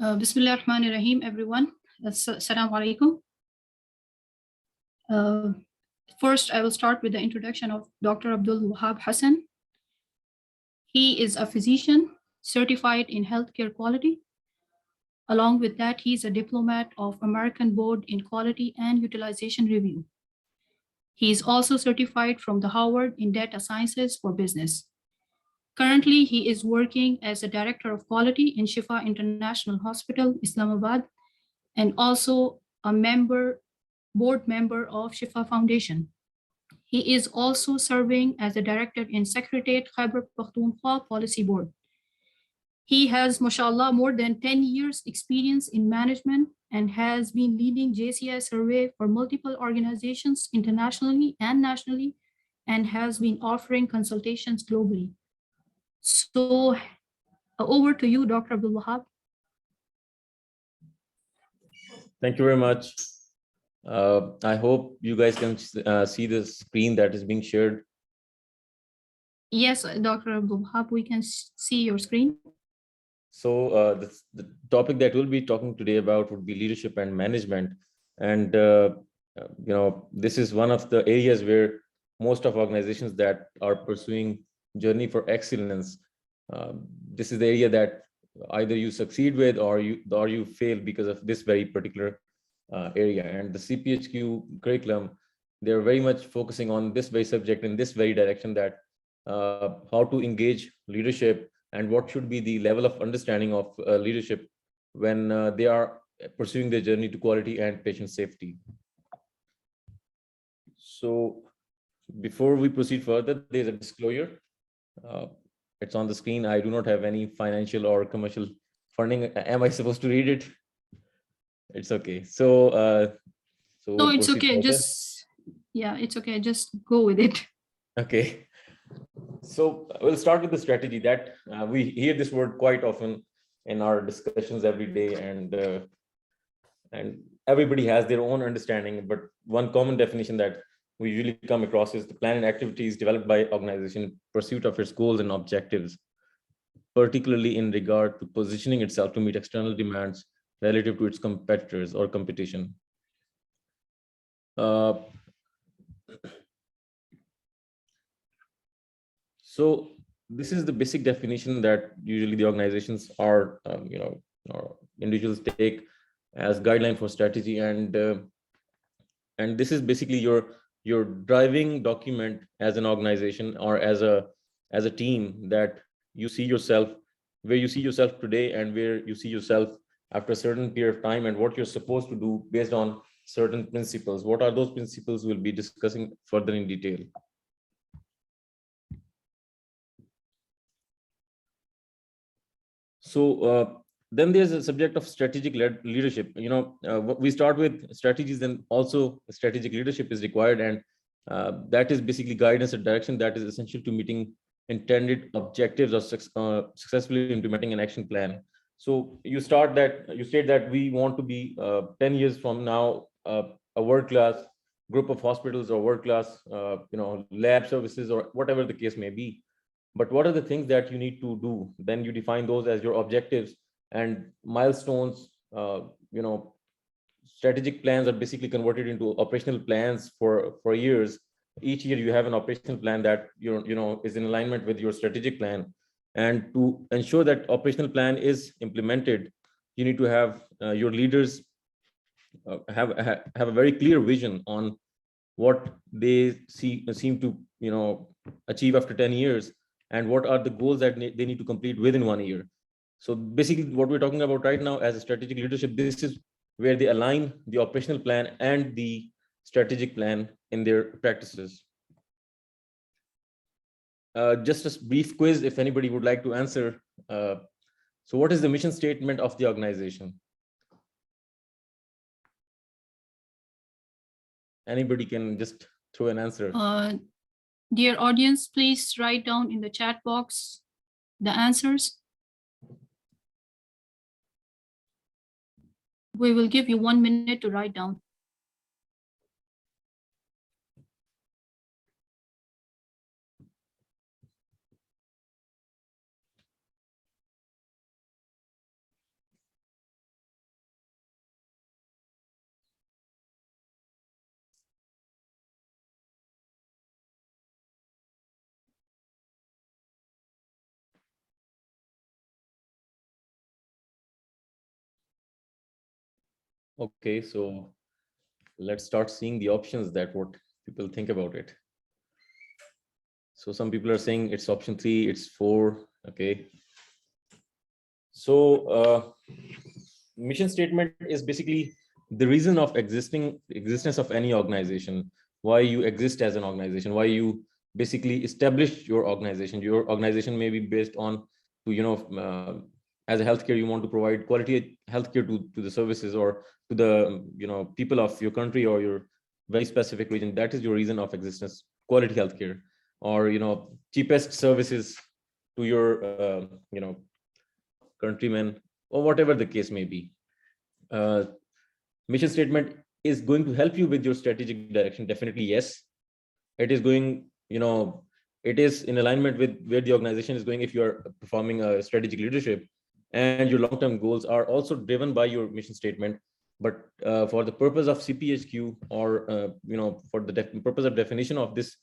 Bismillah ar-Rahman ar-Rahim, everyone. Assalamu alaikum. First, I will start with the introduction of Dr. Abdul Wahab Hassan. He is a physician certified in healthcare quality. Along with that, he is a diplomat of American Board in Quality and Utilization Review. He is also certified from the Harvard in Data Sciences for Business. Currently, he is working as a Director of Quality in Shifa International Hospital, Islamabad, and also a board member of Shifa Foundation. He is also serving as a director in Secretariat Khyber Pakhtunkhwa Policy Board. He has, mashallah, more than 10 years experience in management and has been leading JCI survey for multiple organizations internationally and nationally, and has been offering consultations globally. So over to you, Dr. Abdul Wahab. Thank you very much. I hope you guys can see the screen that is being shared. Yes, Dr. Abdul Wahab, we can see your screen. So the topic that we'll be talking today about would be leadership and management. And, this is one of the areas where most of organizations that are pursuing journey for excellence, this is the area that either you succeed with or you fail because of this very particular area. And the CPHQ curriculum, they're very much focusing on this very subject in this very direction, that how to engage leadership and what should be the level of understanding of leadership when they are pursuing their journey to quality and patient safety. So before we proceed further, there's a disclosure. It's on the screen. I do not have any financial or commercial funding. Am I supposed to read it? It's okay. So no, it's okay. Further. It's okay. Just go with it. Okay. So we'll start with the strategy that we hear this word quite often in our discussions every day, and everybody has their own understanding. But one common definition that we usually come across is the plan and activities developed by organization in pursuit of its goals and objectives, particularly in regard to positioning itself to meet external demands relative to its competitors or competition. So this is the basic definition that usually the organizations are, or individuals take as guideline for strategy, and this is basically your driving document as an organization or as a team, that you see yourself, where you see yourself today and where you see yourself after a certain period of time, and what you're supposed to do based on certain principles. What are those principles? We'll be discussing further in detail. So then there's a subject of strategic leadership. We start with strategies, then also strategic leadership is required, and that is basically guidance and direction that is essential to meeting intended objectives or successfully implementing an action plan. So you state that we want to be 10 years from now a world-class group of hospitals or world-class lab services or whatever the case may be. But what are the things that you need to do? Then you define those as your objectives and milestones. Strategic plans are basically converted into operational plans for years. Each year you have an operational plan that is in alignment with your strategic plan. And to ensure that operational plan is implemented, you need to have your leaders have a very clear vision on what they seem to achieve after 10 years, and what are the goals that they need to complete within 1 year. So basically what we're talking about right now as a strategic leadership, this is where they align the operational plan and the strategic plan in their practices. Just a brief quiz if anybody would like to answer. So what is the mission statement of the organization? Anybody can just throw an answer. Dear audience, please write down in the chat box the answers. We will give you 1 minute to write down. Okay, so let's start seeing the options that what people think about it. So some people are saying it's option 3, it's 4. Okay. So mission statement is basically the reason of existence of any organization, why you exist as an organization, why you basically establish your organization. Your organization may be based on to as a healthcare, you want to provide quality healthcare to the services or to the people of your country or your very specific region. That is your reason of existence, quality healthcare, or cheapest services to your countrymen, or whatever the case may be. uh, Mission statement is going to help you with your strategic direction. Definitely yes, it is going, it is in alignment with where the organization is going if you are performing a strategic leadership, and your long-term goals are also driven by your mission statement. But for the purpose of CPHQ, or for the purpose of definition of this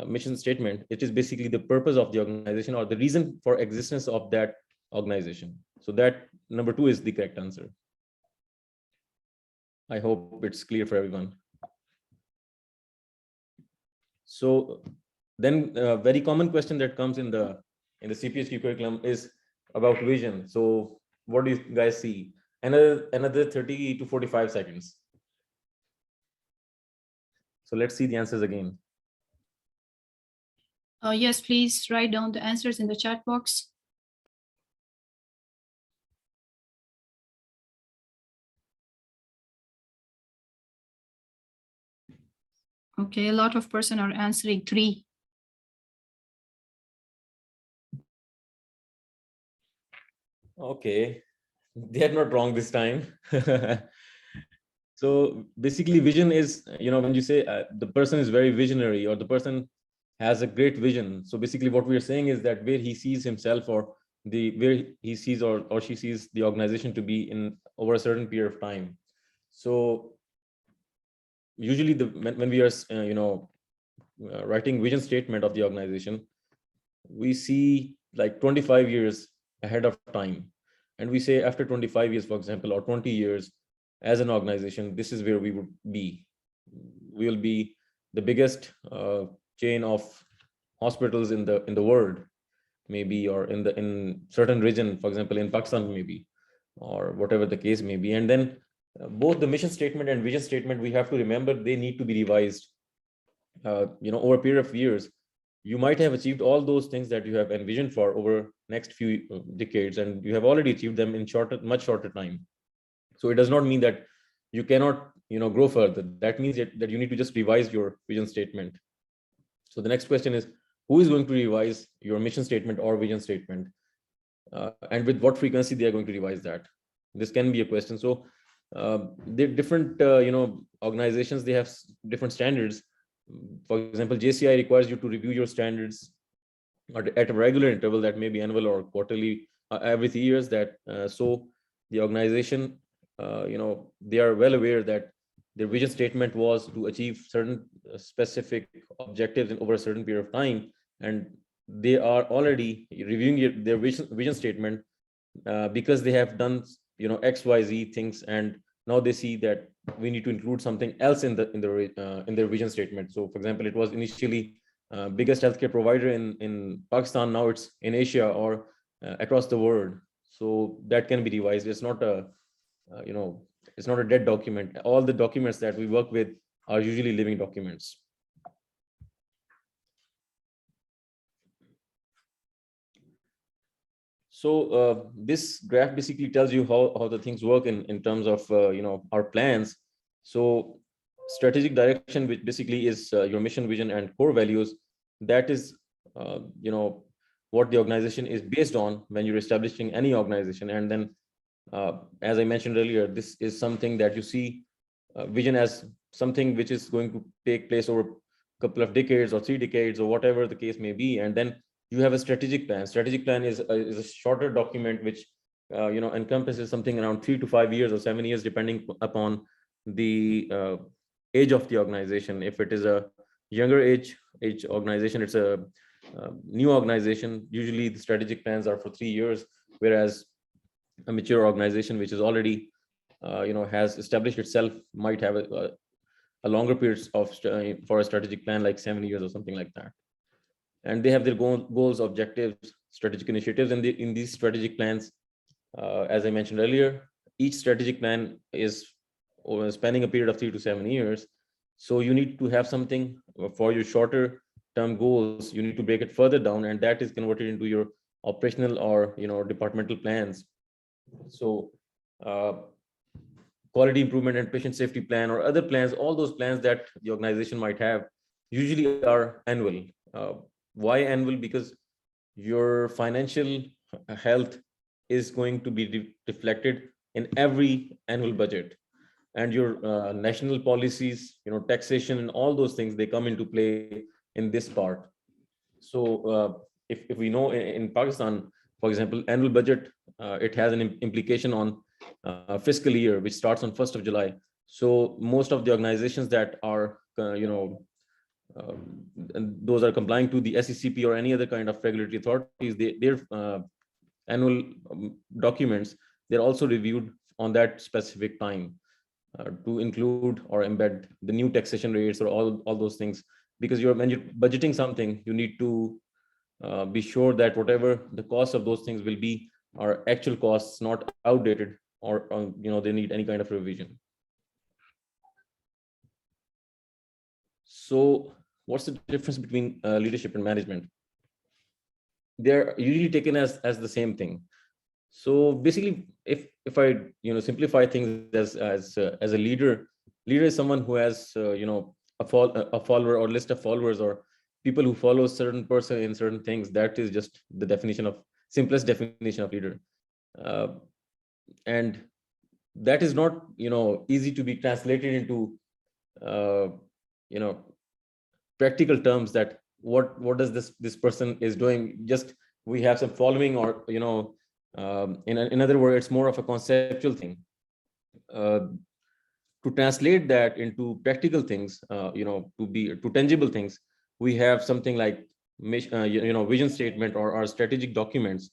mission statement, it is basically the purpose of the organization or the reason for existence of that organization. So that number 2 is the correct answer. I hope it's clear for everyone. So then a very common question that comes in the CPHQ curriculum is about vision. So what do you guys see? Another 30 to 45 seconds. So let's see the answers again. Yes, please write down the answers in the chat box. Okay, a lot of person are answering 3. Okay, they are not wrong this time. So basically vision is, when you say the person is very visionary or the person has a great vision. So basically what we are saying is that where he sees himself, or where he sees or she sees the organization to be in over a certain period of time. So usually when we are writing vision statement of the organization, we see like 25 years ahead of time, and we say after 25 years, for example, or 20 years, as an organization, this is where we would be. We will be the biggest chain of hospitals in the world, maybe, or in certain region, for example in Pakistan, maybe, or whatever the case may be. And then both the mission statement and vision statement, we have to remember they need to be revised over a period of years. You might have achieved all those things that you have envisioned for over next few decades, and you have already achieved them in much shorter time. So it does not mean that you cannot grow further. That means that you need to just revise your vision statement. So the next question is, who is going to revise your mission statement or vision statement, and with what frequency they are going to revise that? This can be a question. So the different organizations, they have different standards. For example, JCI requires you to review your standards at a regular interval, that may be annual or quarterly, every 3 years. That so the organization, they are well aware that their vision statement was to achieve certain specific objectives in over a certain period of time, and they are already reviewing their vision statement because they have done XYZ things, and now they see that we need to include something else in their vision statement. So for example, it was initially biggest healthcare provider in Pakistan, now it's in Asia or across the world. So that can be revised. It's not a it's not a dead document. All the documents that we work with are usually living documents. So this graph basically tells you how the things work in terms of our plans. So strategic direction, which basically is your mission, vision, and core values, that is what the organization is based on when you're establishing any organization. And then as I mentioned earlier, this is something that you see vision as something which is going to take place over a couple of decades or 3 decades or whatever the case may be. And then you have a strategic plan. Strategic plan is a shorter document which encompasses something around 3 to 5 years or 7 years, depending upon the age of the organization. If it is a younger age organization, it's a new organization, usually the strategic plans are for 3 years, whereas a mature organization which is already has established itself might have a longer period of for a strategic plan, like 7 years or something like that. And they have their goals, objectives, strategic initiatives in these strategic plans. As I mentioned earlier, each strategic plan is spanning a period of 3 to 7 years. So you need to have something for your shorter term goals. You need to break it further down, and that is converted into your operational or departmental plans. So quality improvement and patient safety plan or other plans, all those plans that the organization might have, usually are annual. Why annual? Because your financial health is going to be reflected in every annual budget, and your national policies, taxation and all those things, they come into play in this part. So if we know in Pakistan, for example, annual budget, it has an implication on fiscal year, which starts on 1st of July. So most of the organizations that are and those are complying to the SECP or any other kind of regulatory authorities, their annual documents, they're also reviewed on that specific time to include or embed the new taxation rates or all those things. Because when you're budgeting something, you need to be sure that whatever the cost of those things will be are actual costs, not outdated, or they need any kind of revision. So what's the difference between leadership and management? They're usually taken as the same thing. So basically, if I simplify things as a leader is someone who has a follower or list of followers, or people who follow a certain person in certain things. That is just the simplest definition of leader. And that is not easy to be translated into practical terms, that what does this person is doing. Just we have some following, or in other words, it's more of a conceptual thing. To translate that into practical things, to tangible things, we have something like vision statement or strategic documents.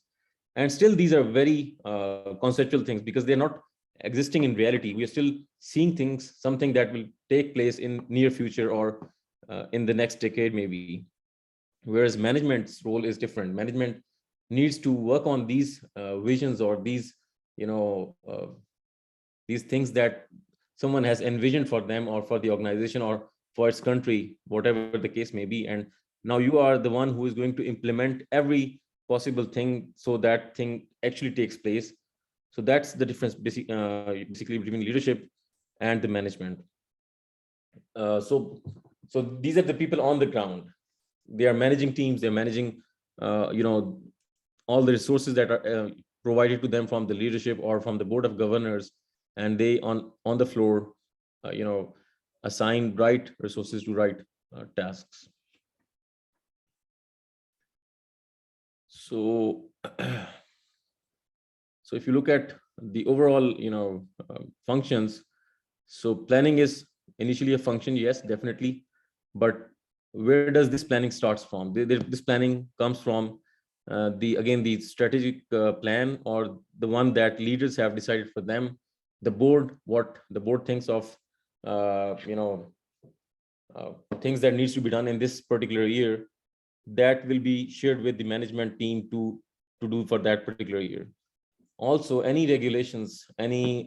And still these are very conceptual things, because they're not existing in reality. We are still seeing things, something that will take place in near future, or in the next decade maybe. Whereas management's role is different. Management needs to work on these visions, or these things that someone has envisioned for them, or for the organization, or for its country, whatever the case may be. And now you are the one who is going to implement every possible thing, so that thing actually takes place. So that's the difference basically between leadership and the management. So these are the people on the ground. They are managing teams. They're managing all the resources that are provided to them from the leadership or from the board of governors, and they on the floor assign right resources to right tasks. So so if you look at the overall functions, so planning is initially a function, yes, definitely. But where does this planning starts from? This planning comes from the strategic plan, or the one that leaders have decided for them. The board, what the board thinks of things that needs to be done in this particular year, that will be shared with the management team to do for that particular year. Also, any regulations, any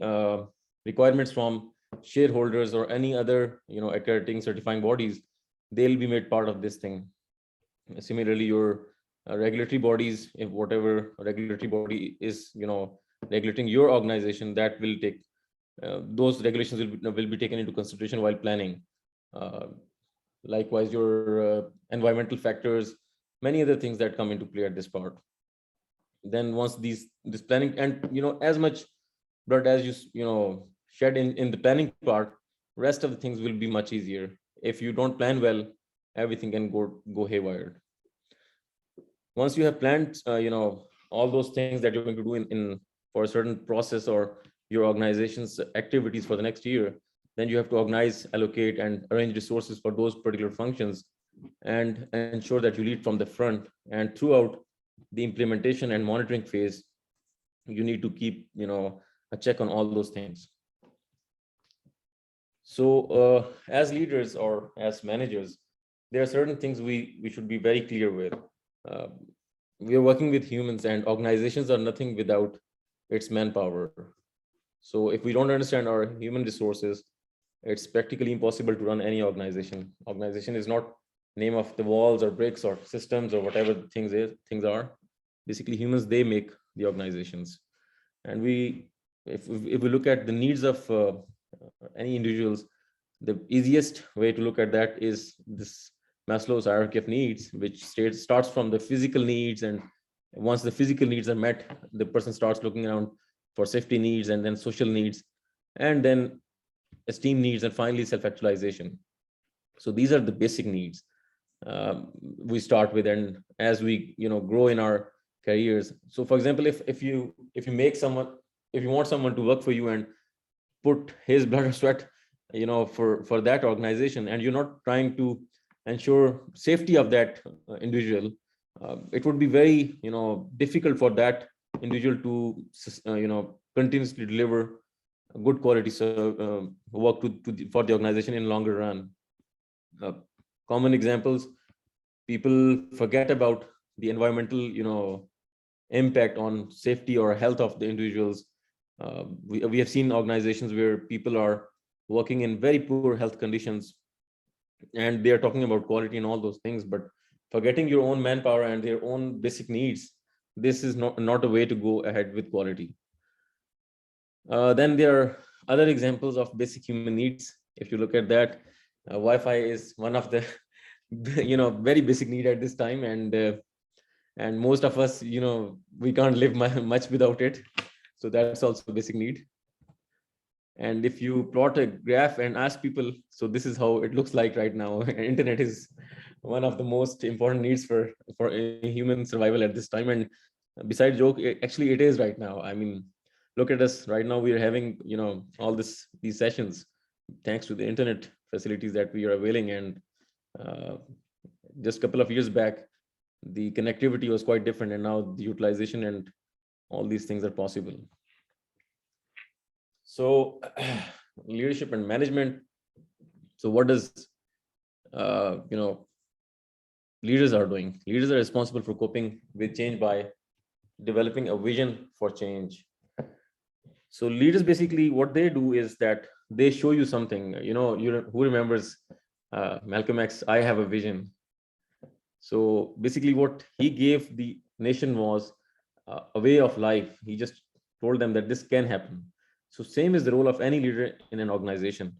requirements from shareholders or any other accrediting certifying bodies, they'll be made part of this thing. Similarly, your regulatory bodies, if whatever regulatory body is regulating your organization, that will take those regulations will be taken into consideration while planning. Likewise, your environmental factors, many other things that come into play at this part. Then once this planning, and as much blood as you shed in the planning part, rest of the things will be much easier. If you don't plan well, everything can go haywire. Once you have planned all those things that you're going to do in for a certain process or your organization's activities for the next year, then you have to organize, allocate, and arrange resources for those particular functions, and ensure that you lead from the front. And throughout the implementation and monitoring phase, you need to keep a check on all those things. So as leaders or as managers, there are certain things we should be very clear with. Uh, we are working with humans, and organizations are nothing without its manpower. So if we don't understand our human resources, it's practically impossible to run any organization. Organization is not name of the walls or bricks or systems or whatever things are. Basically, humans, they make the organizations. And if we look at the needs of any individuals, the easiest way to look at that is this Maslow's hierarchy of needs, which starts from the physical needs, and once the physical needs are met, the person starts looking around for safety needs, and then social needs, and then esteem needs, and finally self-actualization. So these are the basic needs we start with, and as we grow in our careers. So for example, if you make someone, if you want someone to work for you and put his blood or sweat for that organization, and you're not trying to ensure safety of that individual, it would be very difficult for that individual to continuously deliver good quality work for the organization in longer run. uh, Common examples: people forget about the environmental impact on safety or health of the individuals. We have seen organizations where people are working in very poor health conditions, and they are talking about quality and all those things, but forgetting your own manpower and their own basic needs, this is not a way to go ahead with quality. Then there are other examples of basic human needs. If you look at that, Wi-Fi is one of the very basic need at this time, and most of us, we can't live much without it. So that's also a basic need. And if you plot a graph and ask people, so this is how it looks like right now. Internet is one of the most important needs for a human survival at this time. And besides joke, actually it is right now. I mean, look at us right now. We are having all these sessions thanks to the internet facilities that we are availing. And uh, just a couple of years back, the connectivity was quite different, and now the utilization and all these things are possible. So leadership and management. So what does leaders are doing? Leaders are responsible for coping with change by developing a vision for change. So leaders, basically what they do is that they show you something. Who remembers Malcolm X, I have a vision? So basically what he gave the nation was a way of life. He just told them that this can happen. So same is the role of any leader in an organization.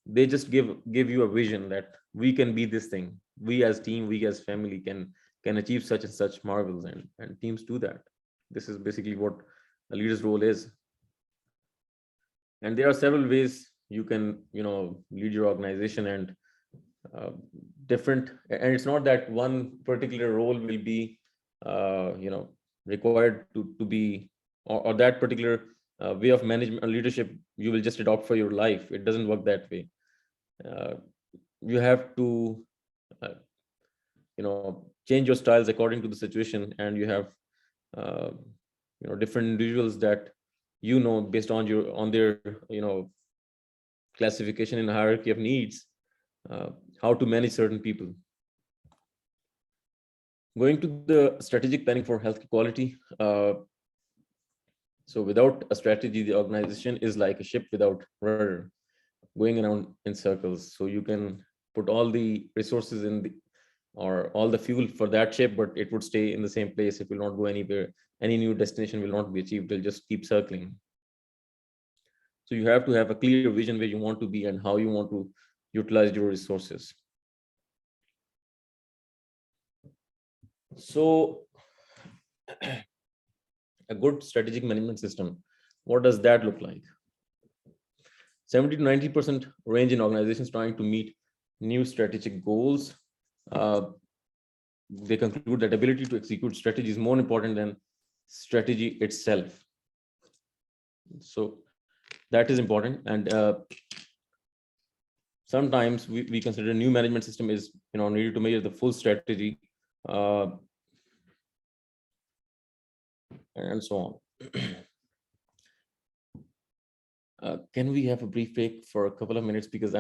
They just give you a vision that we can be this thing. We as team, we as family can achieve such and such marvels, and teams do that. This is basically what a leader's role is. And there are several ways you can lead your organization, and uh, different, and it's not that one particular role will be required to be, or that particular way of management or leadership you will just adopt for your life. It doesn't work that way. uh, you have to uh, change your styles according to the situation, and you have uh, different individuals that based on their classification in hierarchy of needs, uh, how to manage certain people. Going to the strategic planning for health quality. So without a strategy, the organization is like a ship without rudder, going around in circles. So you can put all the resources in the, or all the fuel for that ship, but it would stay in the same place. It will not go anywhere. Any new destination will not be achieved. It'll just keep circling. So you have to have a clear vision where you want to be and how you want to utilize your resources. So a good strategic management system, what does that look like? 70 to 90% range in organizations trying to meet new strategic goals. They conclude that ability to execute strategy is more important than strategy itself. So that is important. And sometimes we consider a new management system is needed to measure the full strategy, and so on. Can we have a brief break for a couple of minutes because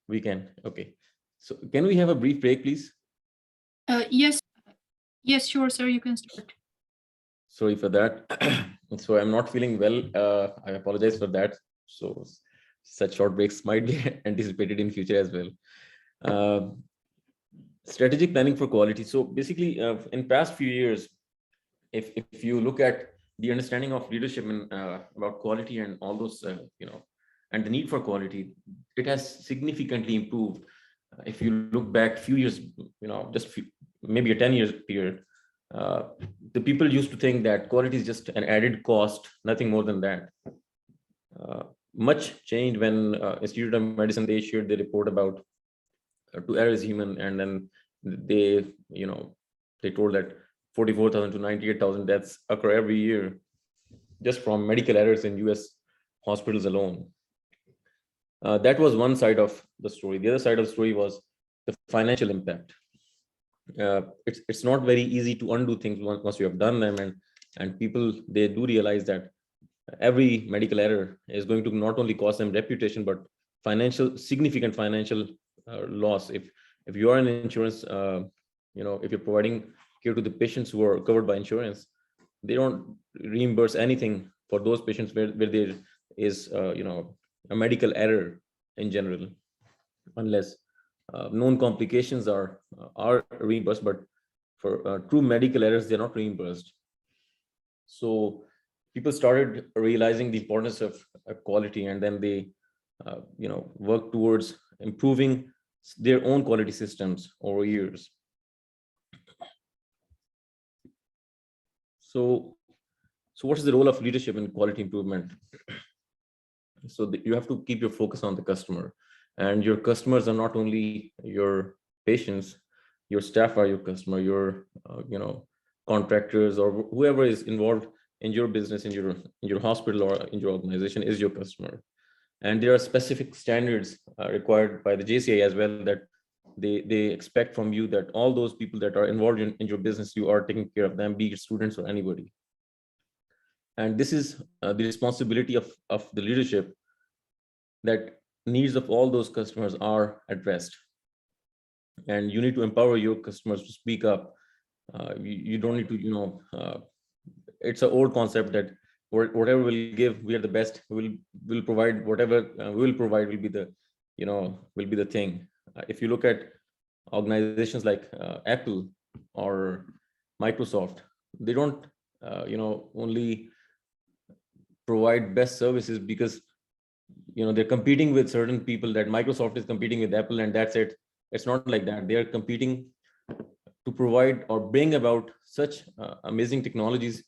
we can. Okay. So can we have a brief break, please? Yes, yes, sure, sir. You can start. Sorry for that. So I'm not feeling well. I apologize for that. So such short breaks might be anticipated in future as well. Uh, Strategic planning for quality. So basically, in past few years, if you look at the understanding of leadership and about quality and all those, and the need for quality, it has significantly improved. If you look back few years, maybe a 10 years period, uh, the people used to think that quality is just an added cost, nothing more than that. Much changed when Institute of Medicine, they shared the report about to err is human, and then they they told that 44,000 to 98,000 deaths occur every year just from medical errors in US hospitals alone. That was one side of the story. The other side of the story was the financial impact. It's not very easy to undo things once you have done them, and people, they do realize that every medical error is going to not only cost them reputation but significant financial loss. If you are an insurance, if you're providing care to the patients who are covered by insurance, they don't reimburse anything for those patients where there is a medical error in general, unless known complications are reimbursed, but for true medical errors, they're not reimbursed. So people started realizing the importance of quality, and then they work towards improving their own quality systems over years. So what is the role of leadership in quality improvement? So you have to keep your focus on the customer, and your customers are not only your patients. Your staff are your customer. Your contractors or whoever is involved in your business, in your hospital or in your organization is your customer. And there are specific standards required by the JCI as well, that they expect from you that all those people that are involved in your business, you are taking care of them, be it students or anybody. And this is the responsibility of the leadership, that needs of all those customers are addressed. And you need to empower your customers to speak up. You don't need to, it's an old concept that whatever we'll give, we are the best. We'll provide whatever we'll provide will be the, will be the thing. If you look at organizations like Apple or Microsoft, they don't, only provide best services because they're competing with certain people, that Microsoft is competing with Apple and that's it. It's not like that. They are competing to provide or bring about such amazing technologies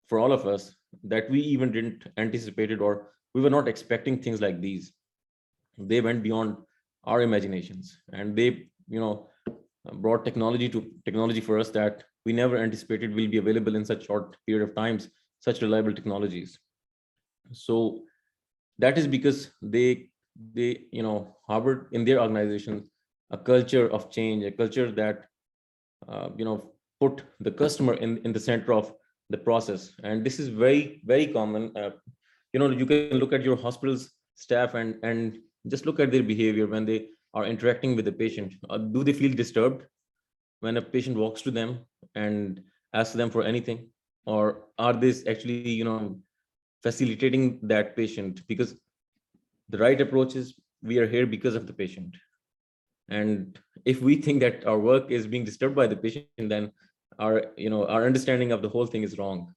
for all of us that we even didn't anticipate it, or we were not expecting things like these. They went beyond our imaginations, and they brought technology for us that we never anticipated will be available in such short period of times, such reliable technologies. So that is because they harbored in their organization a culture of change, a culture that put the customer in the center of the process. And this is very, very common. You can look at your hospital's staff and just look at their behavior when they are interacting with the patient. Do they feel disturbed when a patient walks to them and asks them for anything, or are they actually facilitating that patient? Because the right approach is, we are here because of the patient. And if we think that our work is being disturbed by the patient, then our understanding of the whole thing is wrong.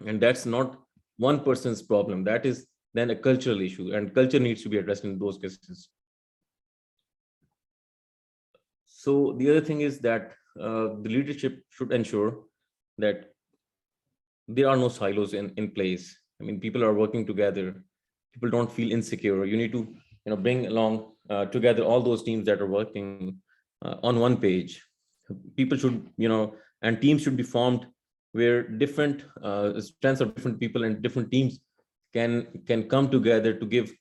And that's not one person's problem. That is then a cultural issue, and culture needs to be addressed in those cases. So the other thing is that the leadership should ensure that there are no silos in place. I mean, people are working together. People don't feel insecure. You need to bring along together all those teams that are working on one page. People should, and teams should be formed where different strengths of different people and different teams can come together to give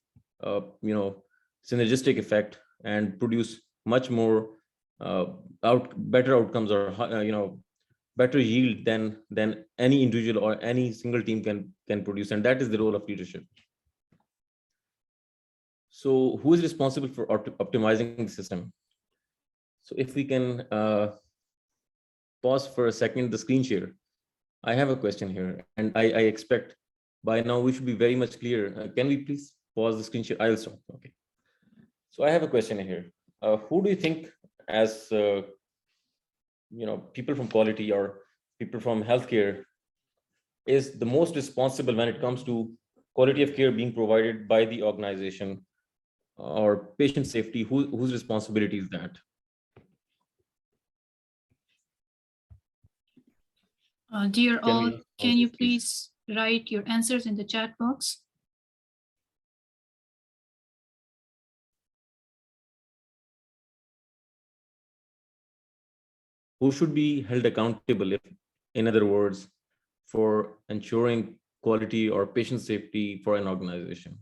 synergistic effect and produce much more better outcomes, or better yield than any individual or any single team can produce, and that is the role of leadership. So who is responsible for optimizing the system? So if we can pause for a second the screen share, I have a question here, and I expect by now we should be very much clear. Can we please pause the screen share? I'll stop. Okay. So I have a question here. Who do you think, as people from quality or people from healthcare, is the most responsible when it comes to quality of care being provided by the organization or patient safety? Whose responsibility is that? Dear Can all, we can you please write your answers in the chat box? Who should be held accountable, if, in other words, for ensuring quality or patient safety for an organization?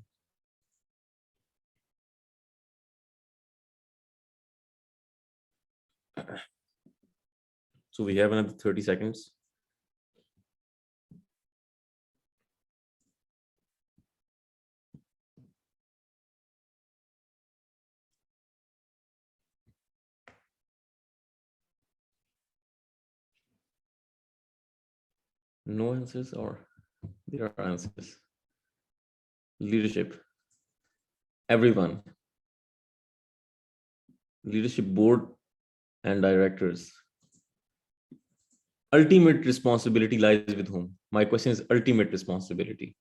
So we have another 30 seconds. No answers, or there are answers? Leadership. Everyone. Leadership board and directors. Ultimate responsibility lies with whom? My question is ultimate responsibility.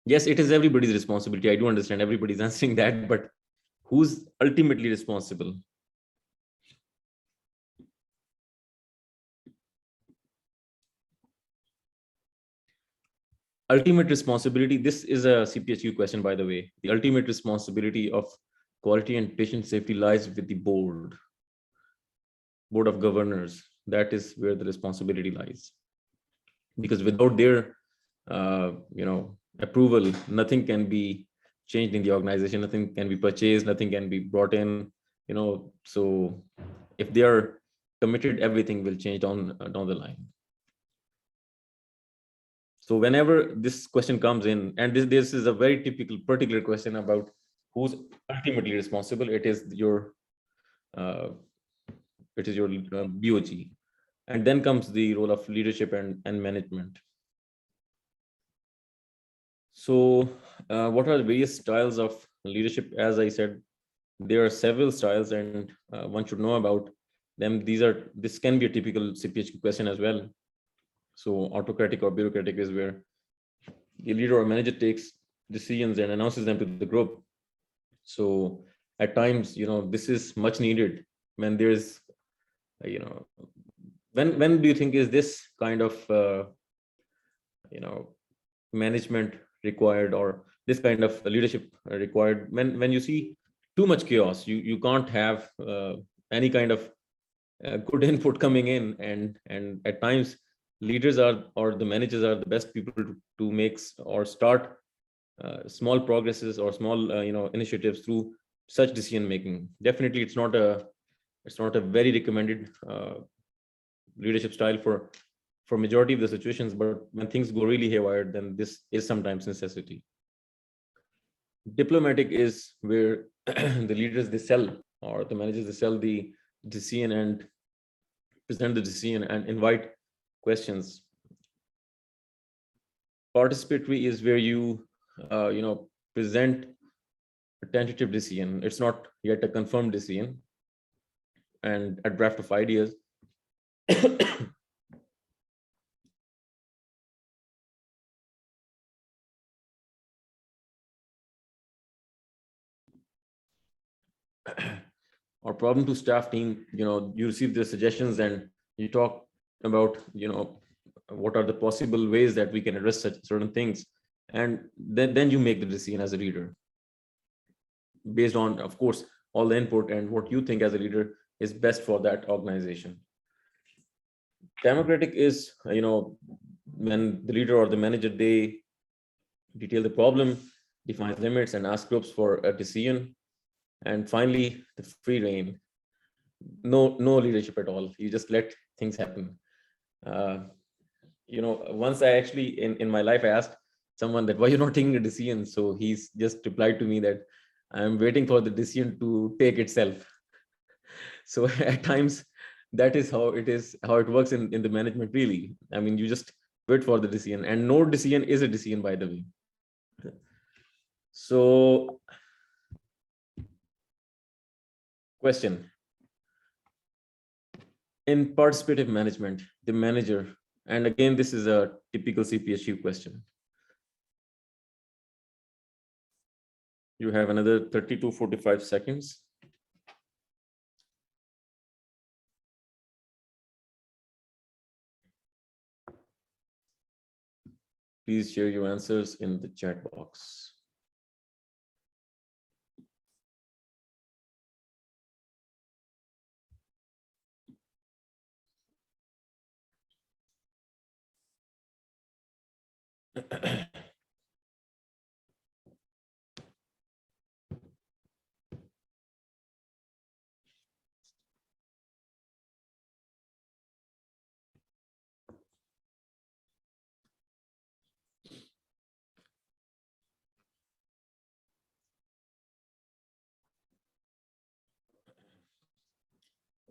Yes, it is everybody's responsibility. I do understand everybody's answering that, but who's ultimately responsible? Ultimate responsibility, this is a CPHQ question, by the way. The ultimate responsibility of quality and patient safety lies with the board of governors. That is where the responsibility lies, because without their approval, nothing can be changed in the organization, nothing can be purchased, nothing can be brought in, so if they are committed, everything will change down the line. So whenever this question comes in, and this is a very typical particular question about who's ultimately responsible, it is your BOG. And then comes the role of leadership and management. So what are the various styles of leadership? As I said, there are several styles, and one should know about them. This can be a typical CPHQ question as well. So autocratic or bureaucratic is where the leader or manager takes decisions and announces them to the group. So at times, this is much needed when there's, when do you think is this kind of, management required, or this kind of leadership required? When you see too much chaos, you can't have any kind of good input coming in, and at times leaders or the managers are the best people to make or start small progresses or small initiatives through such decision making. Definitely it's not a very recommended leadership style for majority of the situations, but when things go really haywire, then this is sometimes necessity. Diplomatic is where the leaders, they sell, or the managers, they sell the decision and present the decision and invite questions. Participatory is where you present a tentative decision. It's not yet a confirmed decision, and a draft of ideas. Or problem to staff team, you receive the suggestions and you talk about what are the possible ways that we can address such certain things, and then you make the decision as a leader based on, of course, all the input and what you think as a leader is best for that organization. Democratic is when the leader or the manager, they detail the problem, define limits, and ask groups for a decision. And finally, the free reign. no leadership at all. You just let things happen. Once I actually in my life I asked someone that why you're not taking a decision. So he's just replied to me that I'm waiting for the decision to take itself. So at times that is how it works in the management, really. I mean, you just wait for the decision, and no decision is a decision, by the way. So question: in participative management, the manager, and again this is a typical CPHQ question. You have another 30 to 45 seconds. Please share your answers in the chat box.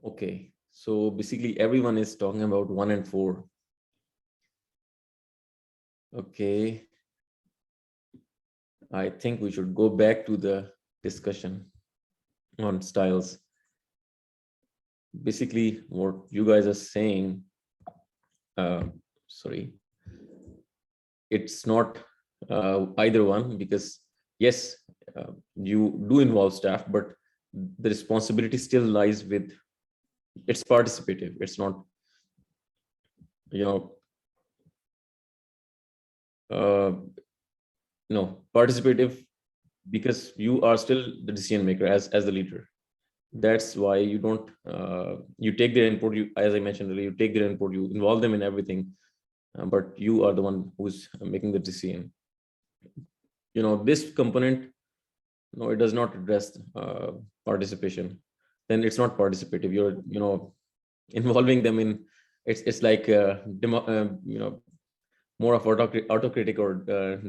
Okay, so basically everyone is talking about 1 and 4. Okay, I think we should go back to the discussion on styles. Basically, what you guys are saying, sorry, it's not either one, because yes, you do involve staff, but the responsibility still lies with, it's participative. It's not, no, participative, because you are still the decision maker as the leader. That's why you don't, you take their input, you, as I mentioned earlier, you take their input, you involve them in everything, but you are the one who's making the decision. This component, no, it does not address participation. Then it's not participative. You're, involving them in, it's like more of autocratic or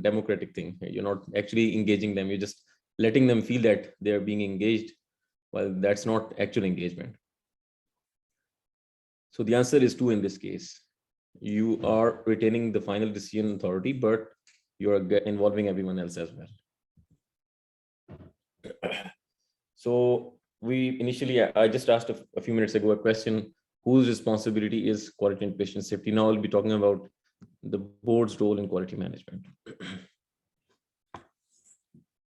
democratic thing. You're not actually engaging them. You're just letting them feel that they're being engaged, while that's not actual engagement. So the answer is 2 in this case. You are retaining the final decision authority, but you're involving everyone else as well. So we initially, I just asked a few minutes ago a question: whose responsibility is quality and patient safety? Now I'll be talking about the board's role in quality management.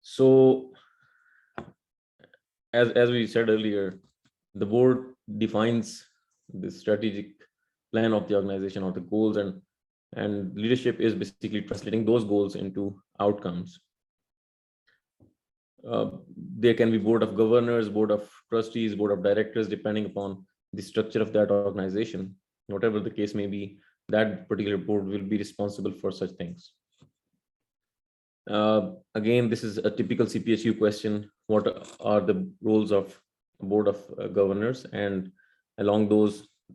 So as we said earlier, the board defines the strategic plan of the organization, or the goals, and leadership is basically translating those goals into outcomes. There can be board of governors, board of trustees, board of directors, depending upon the structure of that organization. Whatever the case may be, that particular board will be responsible for such things. Again, this is a typical CPHQ question: what are the roles of a board of governors? And along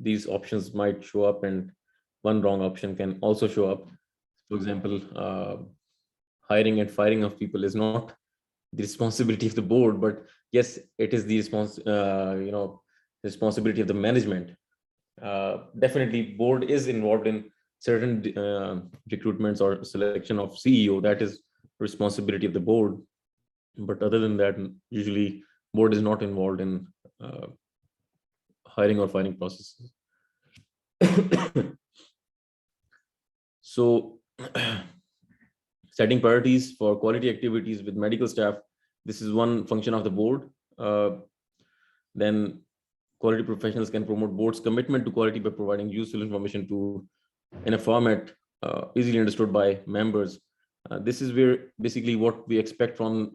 these options might show up, and one wrong option can also show up. For example, hiring and firing of people is not the responsibility of the board, but yes, it is the responsibility of the management. Definitely board is involved in certain recruitments or selection of CEO. That is responsibility of the board, but other than that, usually board is not involved in hiring or firing processes. So setting priorities for quality activities with medical staff, this is one function of the board. Then quality professionals can promote board's commitment to quality by providing useful information in a format easily understood by members. This is where basically what we expect from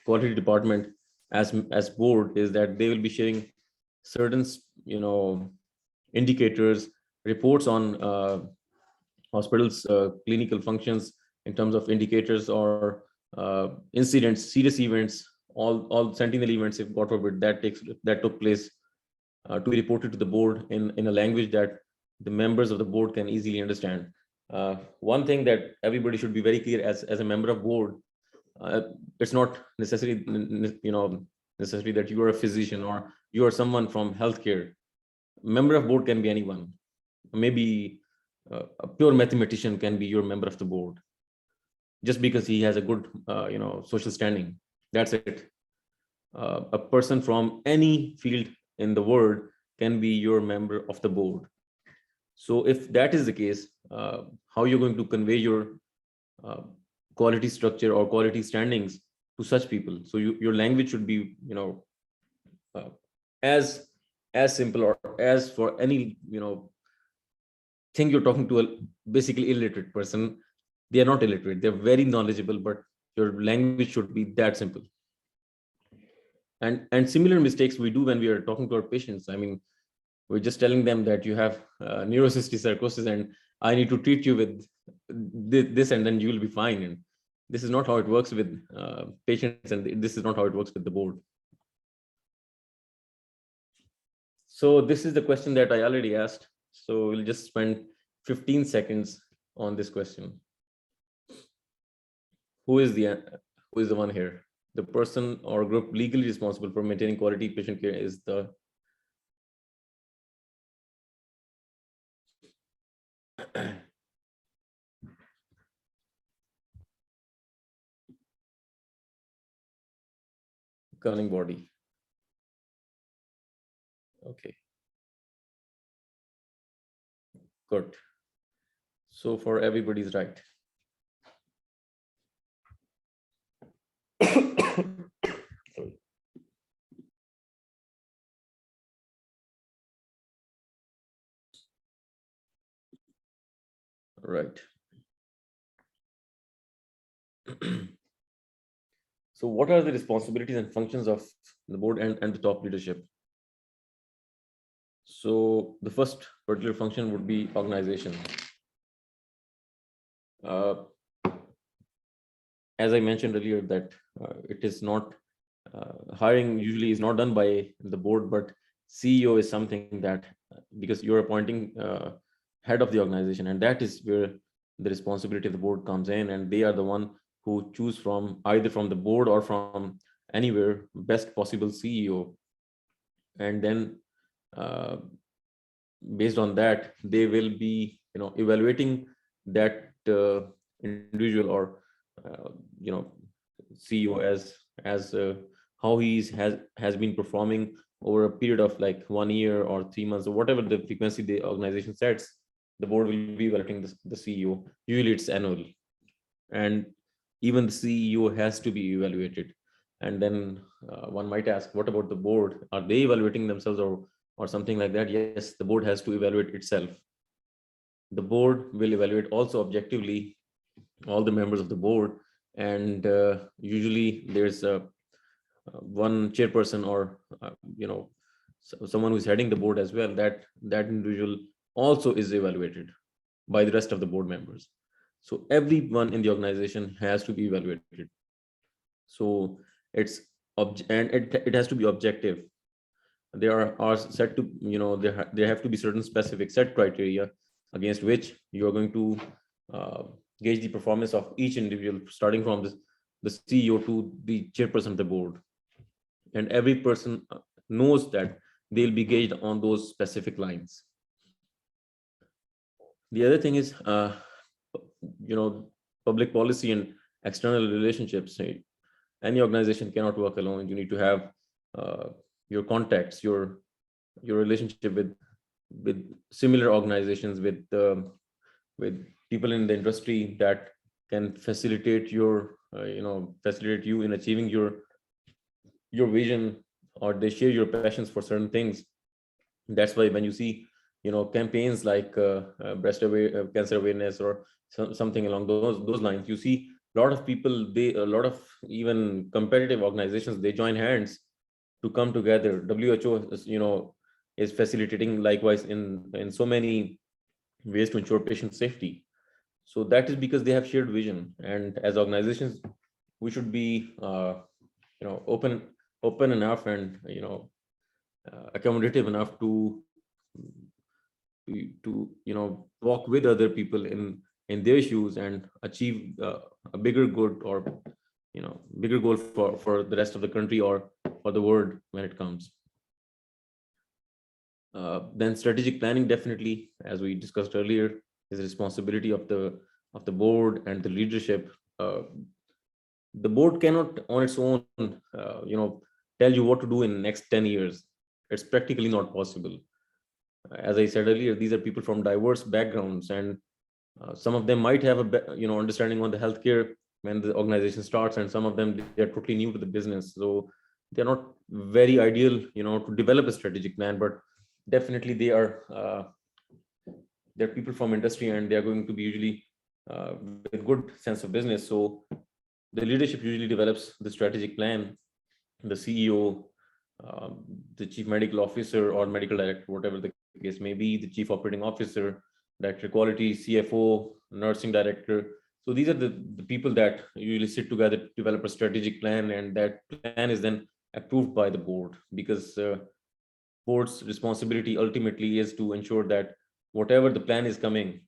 quality department as board is that they will be sharing certain indicators, reports on hospitals clinical functions in terms of indicators, or incidents, serious events, all sentinel events, if God forbid that took place. to be reported to the board in a language that the members of the board can easily understand. One thing that everybody should be very clear as a member of board, it's not necessarily necessary that you are a physician or you are someone from healthcare. Member of board can be anyone. Maybe a pure mathematician can be your member of the board just because he has a good social standing. That's it. A person from any field in the world can be your member of the board. So if that is the case, how you're going to convey your uh, quality structure or quality standings to such people? So your language should be, uh, as simple or as for any, thing you're talking to a basically illiterate person. They are not illiterate. They're very knowledgeable, but your language should be that simple. And similar mistakes we do when we are talking to our patients. I mean, we're just telling them that you have neurocystic sarcosis and I need to treat you with this and then you will be fine. And this is not how it works with patients, and this is not how it works with the board. So this is the question that I already asked. So we'll just spend 15 seconds on this question. Who is the one here? The person or group legally responsible for maintaining quality patient care is the governing body. Okay, good. So for everybody's right. Sorry. Right. So what are the responsibilities and functions of the board and the top leadership? So the first particular function would be organization. Uh, as I mentioned earlier, that it is not hiring usually is not done by the board, but CEO is something that because you're appointing head of the organization, and that is where the responsibility of the board comes in, and they are the one who choose from either from the board or from anywhere best possible CEO, and then uh, based on that they will be evaluating that individual or uh, you know CEO as how has been performing over a period of like 1 year or 3 months or whatever the frequency the organization sets. The board will be evaluating the CEO. Usually it's annual, and even the CEO has to be evaluated. And then one might ask, what about the board? Are they evaluating themselves or something like that? Yes, the board has to evaluate itself. The board will evaluate also objectively all the members of the board, and usually there's one chairperson or someone who's heading the board as well. That individual also is evaluated by the rest of the board members. So everyone in the organization has to be evaluated. So it's and it has to be objective. There are set to there have to be certain specific set criteria against which you are going to uh, gauge the performance of each individual, starting from the CEO to the chairperson of the board. And every person knows that they'll be gauged on those specific lines. The other thing is public policy and external relationships. Any organization cannot work alone. You need to have uh, your contacts, your relationship with similar organizations, with people in the industry that can facilitate facilitate you in achieving your vision, or they share your passions for certain things. That's why when you see campaigns like cancer awareness or something along those lines, you see a lot of people, a lot of even competitive organizations, they join hands to come together. WHO is facilitating likewise in so many ways to ensure patient safety. So that is because they have shared vision, and as organizations we should be open enough and accommodative enough to walk with other people in their shoes and achieve a bigger good, or bigger goal for the rest of the country or for the world when it comes. Then strategic planning, definitely, as we discussed earlier, is a responsibility of the board and the leadership. The board cannot on its own tell you what to do in the next 10 years. It's practically not possible. As I said earlier, these are people from diverse backgrounds, and some of them might have understanding on the healthcare when the organization starts, and some of them, they're totally new to the business, so they're not very ideal to develop a strategic plan. But definitely they're people from industry, and they're going to be usually with good sense of business. So the leadership usually develops the strategic plan. The CEO, the chief medical officer or medical director, whatever the case may be, the chief operating officer, director quality, CFO, nursing director. So these are the people that usually sit together to develop a strategic plan, and that plan is then approved by the board, because board's responsibility ultimately is to ensure that whatever the plan is coming,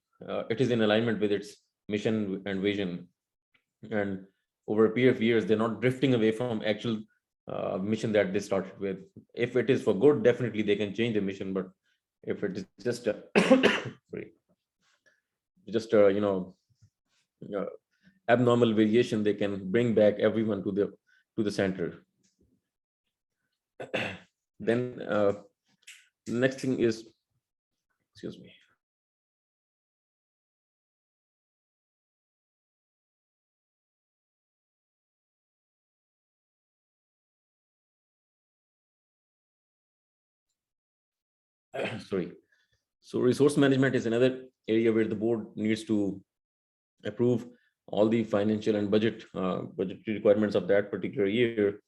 it is in alignment with its mission and vision. And over a period of years, they're not drifting away from actual mission that they started with. If it is for good, definitely they can change the mission. But if it is just a sorry, just a abnormal variation, they can bring back everyone to the center. Then next thing is, excuse me. Sorry. So resource management is another area where the board needs to approve all the financial and budgetary requirements of that particular year.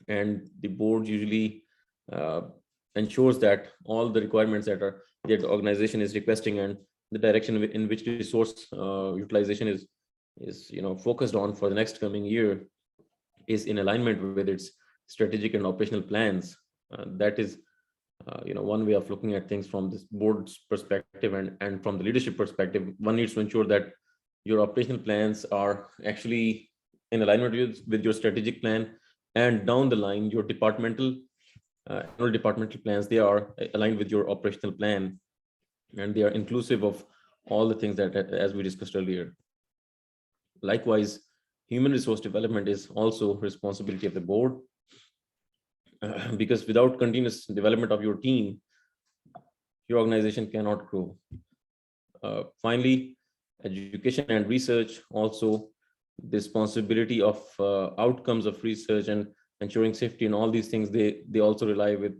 And the board usually ensures that all the requirements that the organization is requesting, and the direction in which resource utilization is focused on for the next coming year, is in alignment with its strategic and operational plans. That is one way of looking at things from this board's perspective, and from the leadership perspective. One needs to ensure that your operational plans are actually in alignment with your strategic plan, and down the line your annual departmental plans, they are aligned with your operational plan, and they are inclusive of all the things that, as we discussed earlier. Likewise, human resource development is also responsibility of the board, because without continuous development of your team, your organization cannot grow. Finally, education and research, also the responsibility of outcomes of research and ensuring safety and all these things, they also rely with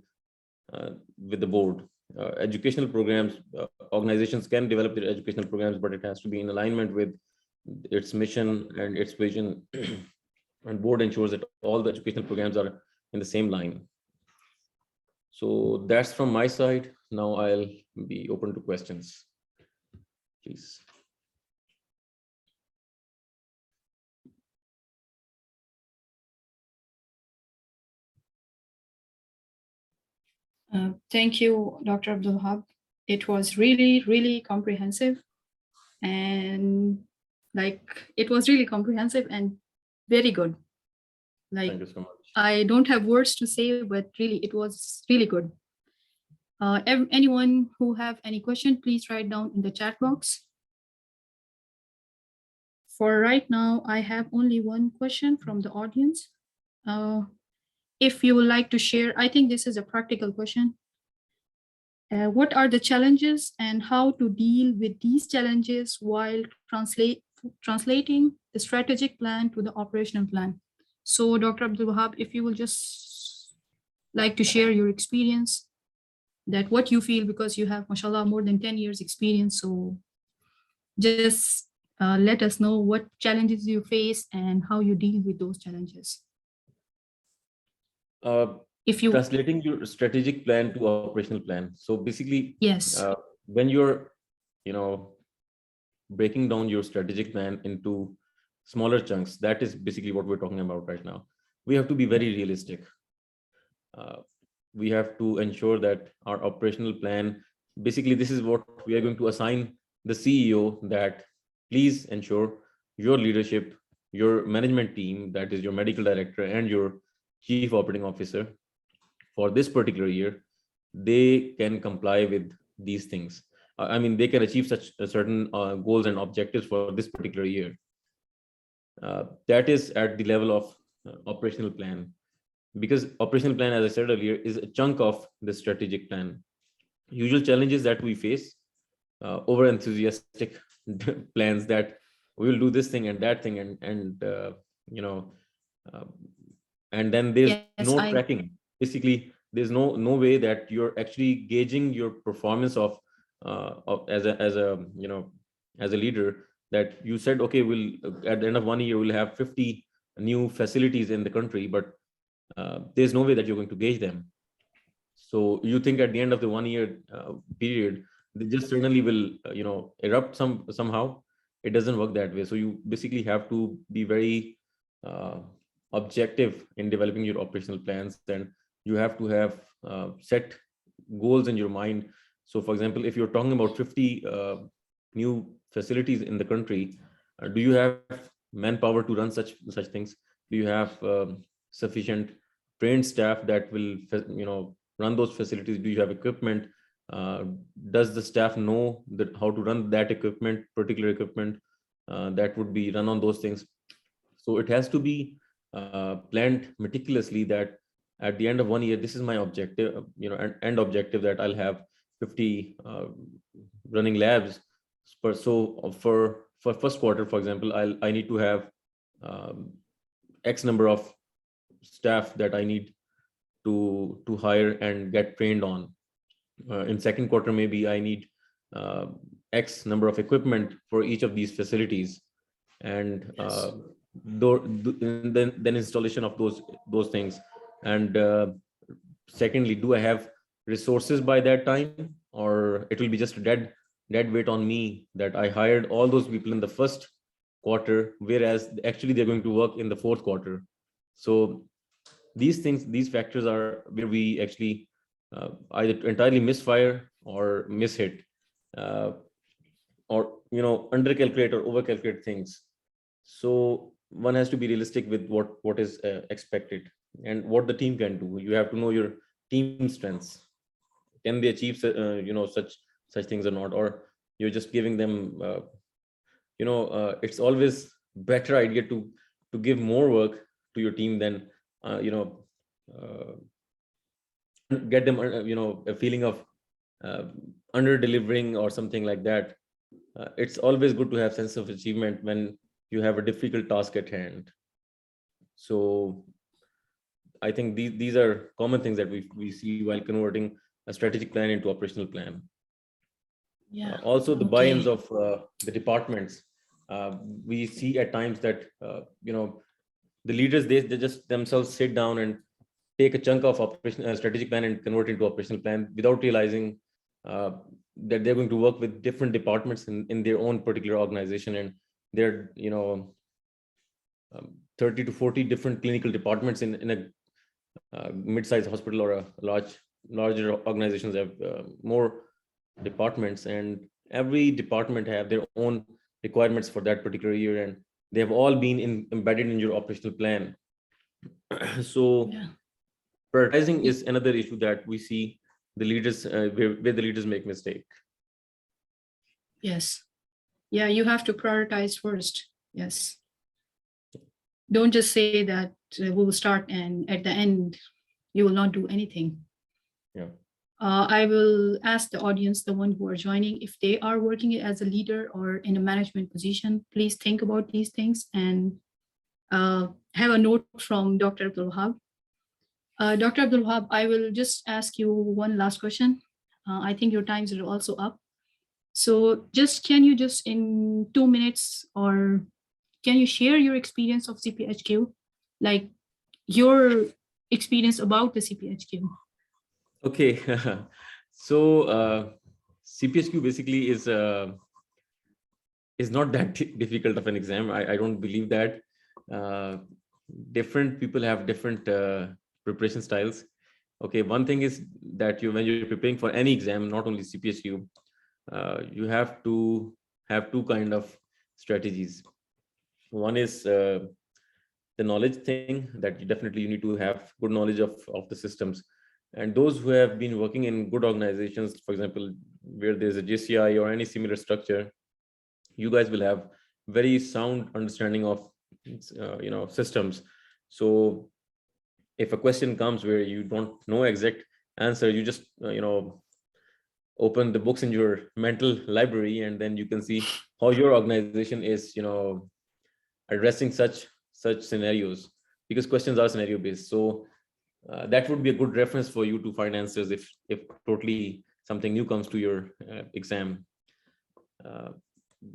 the board. Educational programs, organizations can develop their educational programs, but it has to be in alignment with its mission and its vision. And board ensures that all the educational programs are in the same line. So that's from my side. Now I'll be open to questions, please. Thank you, Dr. Abdul Wahab. It was really, really comprehensive, and it was really comprehensive and very good. Thank you so much. I don't have words to say, but really, it was really good. Anyone who have any question, please write down in the chat box. For right now, I have only one question from the audience. If you would like to share, I think this is a practical question. What are the challenges and how to deal with these challenges while translating the strategic plan to the operational plan? So Dr. Abdul Wahab, if you will just like to share your experience, that what you feel, because you have, mashallah, more than 10 years experience. So just let us know what challenges you face and how you deal with those challenges. If you translating your strategic plan to operational plan. So basically, yes, when you're, breaking down your strategic plan into smaller chunks, that is basically what we're talking about right now. We have to be very realistic. we have to ensure that our operational plan, basically this is what we are going to assign the CEO, that please ensure your leadership, your management team, that is your medical director and your chief operating officer, for this particular year, they can comply with these things. I mean, they can achieve such certain goals and objectives for this particular year. That is at the level of operational plan, because operational plan, as I said earlier, is a chunk of the strategic plan. Usual challenges that we face, over enthusiastic plans that we will do this thing and that thing, you know uh, and then there's Yes, no tracking. Basically, there's no way that you're actually gauging your performance as a as a leader, that you said, okay, we'll at the end of 1 year we'll have 50 new facilities in the country, but there's no way that you're going to gauge them. So you think at the end of the 1 year period, they just suddenly will erupt somehow. It doesn't work that way. So you basically have to be very uh, objective in developing your operational plans, and you have to have set goals in your mind. So for example, if you're talking about 50 new facilities in the country, do you have manpower to run such things? Do you have sufficient trained staff that will run those facilities? Do you have equipment? uh, does the staff know that how to run that equipment, particular equipment that would be run on those things? So it has to be planned meticulously, that at the end of 1 year, this is my objective, end objective, that I'll have 50 running labs. So for first quarter, for example, I need to have um, X number of staff that I need to hire and get trained on. In second quarter, maybe I need uh, X number of equipment for each of these facilities, and yes, then installation of those things. And secondly, do I have resources by that time, or it will be just a dead weight on me, that I hired all those people in the first quarter, whereas actually they're going to work in the fourth quarter. So these factors are where we actually either entirely misfire or mishit, uh, or undercalculate or overcalculate things. So one has to be realistic with what is expected and what the team can do. You have to know your team strengths. Can they achieve such things or not? Or you're just giving them it's always better idea to give more work to your team than uh, you know uh, get them a feeling of uh, under delivering or something like that. It's always good to have sense of achievement when you have a difficult task at hand. So I think these are common things that we see while converting a strategic plan into operational plan. yeah, Also the buy-ins okay, of the departments. We see at times that the leaders, they just themselves sit down and take a chunk of operation strategic plan and convert into operational plan without realizing uh, that they're going to work with different departments in their own particular organization, and they're 30 to 40 different clinical departments in a mid-sized hospital, or a larger organizations have more departments, and every department have their own requirements for that particular year, and they have all been embedded in your operational plan. So yeah, prioritizing is another issue that we see the leaders where the leaders make mistake. yes, yeah, you have to prioritize first. Yes, don't just say that we will start and at the end you will not do anything. Yeah. I will ask the audience, the one who are joining, if they are working as a leader or in a management position, please think about these things and have a note from Dr. Abdul Wahab. Dr. Abdul Wahab, I will just ask you one last question. I think your times are also up. So can you just in 2 minutes, or can you share your experience of CPHQ, like your experience about the CPHQ? Okay. So CPHQ basically is not that difficult of an exam. I don't believe that. uh, Different people have different preparation styles. Okay, one thing is that when you're preparing for any exam, not only CPHQ, you have to have two kind of strategies. One is the knowledge thing, that you need to have good knowledge of the systems. And those who have been working in good organizations, for example, where there's a JCI or any similar structure, you guys will have very sound understanding of systems. So if a question comes where you don't know exact answer, you just open the books in your mental library, and then you can see how your organization is addressing such scenarios, because questions are scenario based. So that would be a good reference for you to find answers if totally something new comes to your exam.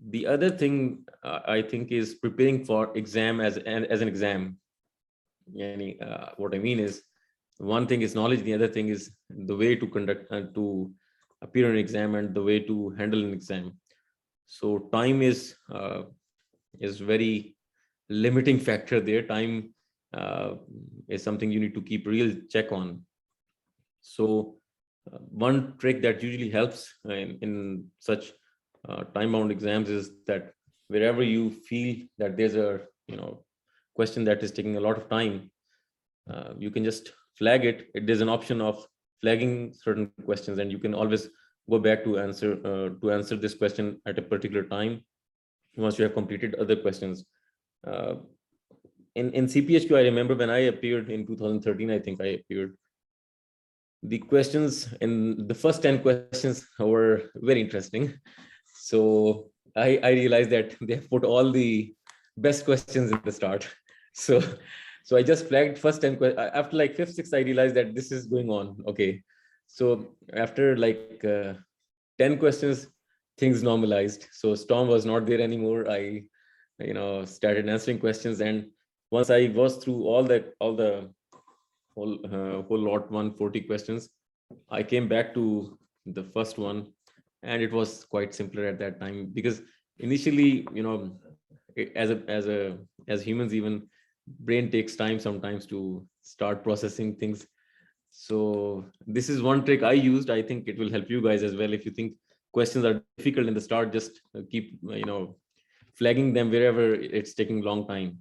The other thing I think is preparing for exam as an exam. What I mean is, one thing is knowledge, the other thing is the way to conduct to appear in an exam and the way to handle an exam. So time is very limiting factor there. Time is something you need to keep real check on. So one trick that usually helps in such time-bound exams is that wherever you feel that there's a question that is taking a lot of time, you can just flag it. There's an option of flagging certain questions, and you can always go back to answer this question at a particular time once you have completed other questions. In CPHQ, I remember when I appeared in 2013, I think I appeared, the questions in the first 10 questions were very interesting. So I realized that they have put all the best questions in the start. So I just flagged first 10 questions. After like fifth, sixth, I realized that this is going on. Okay. So after like 10 questions, things normalized. So Storm was not there anymore. I started answering questions, and once I was through all the whole lot 140 questions, I came back to the first one, and it was quite simpler at that time, because initially, as humans, even brain takes time sometimes to start processing things. So this is one trick I used. I think it will help you guys as well. If you think questions are difficult in the start, just keep flagging them wherever it's taking long time.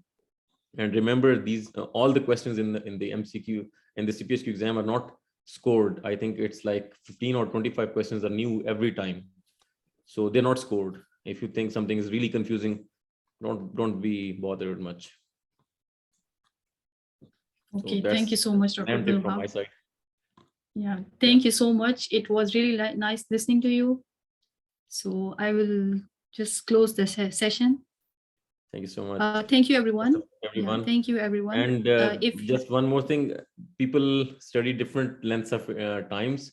And remember, these all the questions in the MCQ and the CPHQ exam are not scored. I think it's like 15 or 25 questions are new every time, so they're not scored. If you think something is really confusing, don't be bothered much. Okay, so thank you so much, Dr. Abdul Wahab. From my side. Yeah, thank you so much. It was really nice listening to you. So I will just close the session. Thank you so much. Thank you, everyone. Yeah, thank you, everyone. And if just one more thing, people study different lengths of times.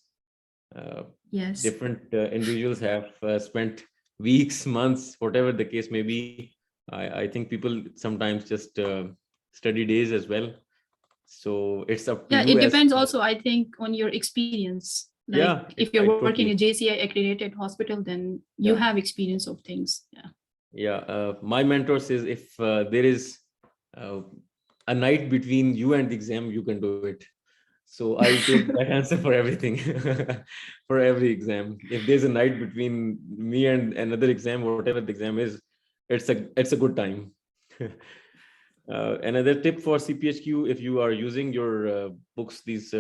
Yes. Different individuals have spent weeks, months, whatever the case may be. I think people sometimes just study days as well. So it's up to you. Yeah, it depends also, I think, on your experience. Like, yeah, if you're working in a JCI accredited hospital, then you have experience of things. Yeah. My mentor says if there is a night between you and the exam, you can do it. So I'll take that answer for everything, for every exam. If there's a night between me and another exam, whatever the exam is, it's a good time. Another tip for CPHQ, if you are using your books, these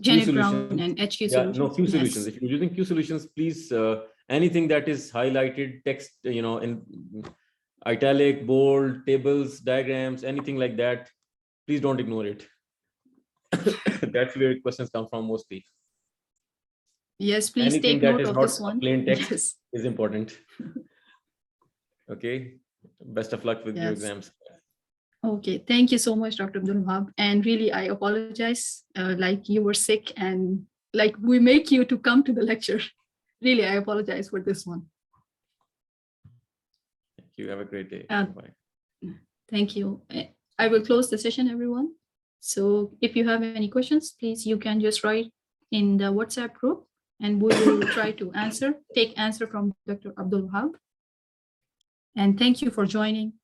Janet Brown and HQ Solutions. No, Q Solutions. If you're using Q Solutions, please, anything that is highlighted text, in italic, bold, tables, diagrams, anything like that, please don't ignore it. That's where questions come from mostly. Yes, please anything take note of this one. Plain text is important. Okay. Best of luck with your exams. Okay, thank you so much, Dr. Abdul Wahab. And really, I apologize, like you were sick and like we make you to come to the lecture. Really, I apologize for this one. Thank you. Have a great day. Bye. Thank you. I will close the session, everyone. So if you have any questions, please, you can just write in the WhatsApp group and we will try to take answer from Dr. Abdul Wahab. And thank you for joining.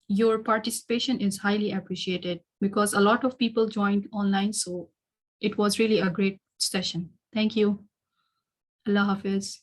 Your participation is highly appreciated because a lot of people joined online. So it was really a great session. Thank you. Allah Hafiz.